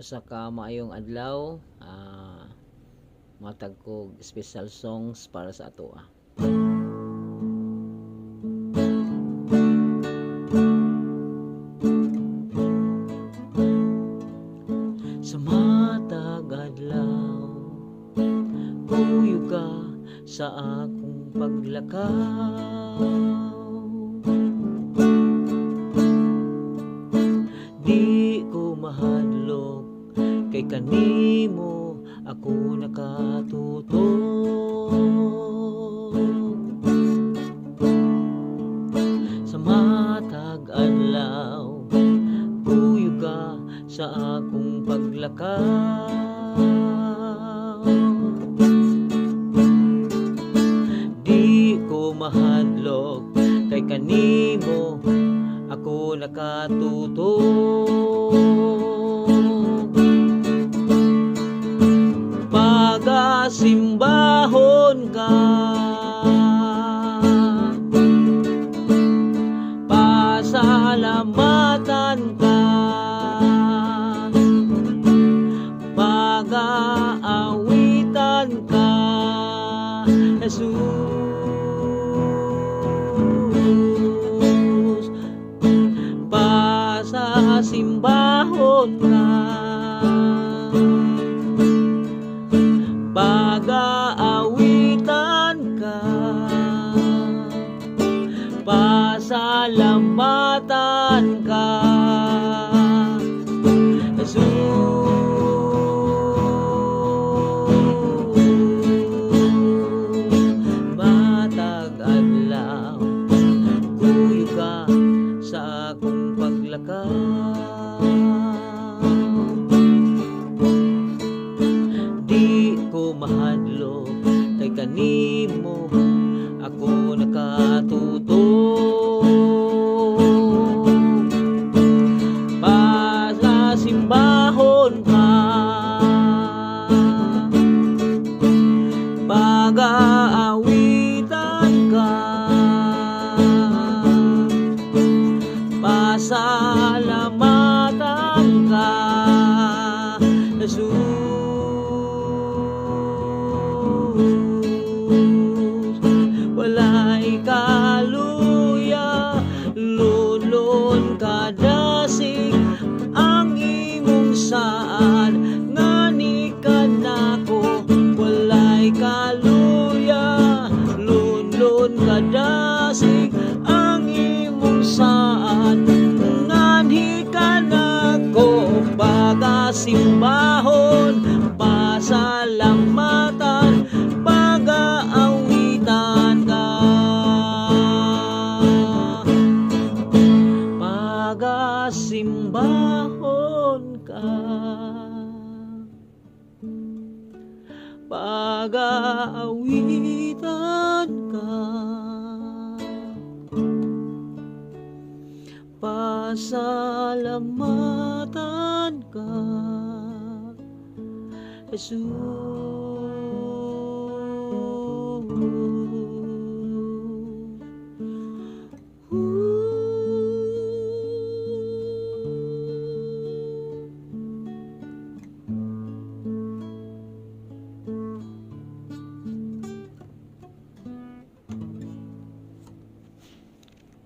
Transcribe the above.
Usa ka maayong adlaw, matag kog special songs para sa ato. Sa matag adlaw, puyo ka sa akong paglakaw. Di ko mahadlok kay kanimo ako nakatutok. Sa matag adlaw, puyo ka sa akong paglakaw. Di ko mahadlok kay kanimo ako nakatutok. Pagasimbahon ka, pasalamatan ka, pag-aawitan ka, Jesus. Pasasimbahon ka, pag-aawitan ka, pasalamatan ka, Jesus. Matag adlaw, puyo ka sa akong paglakaw. Di ko mahadlok kay kanimo ako nakatutok. Pasasimbahon ka, pag-aawitan ka, pasalamatan ka, Jesus. Walay kaluya, lulon kadasig ang imong saan, ngani ka nako. Walay kaluya, lulon kadasig ang imong saan, ngani ka nako. Pagasimbahon, pasalamatan, pag-aawitan ka, pagasimbahon ka, pag-aawitan ka, pasalamatan ka, Jesus.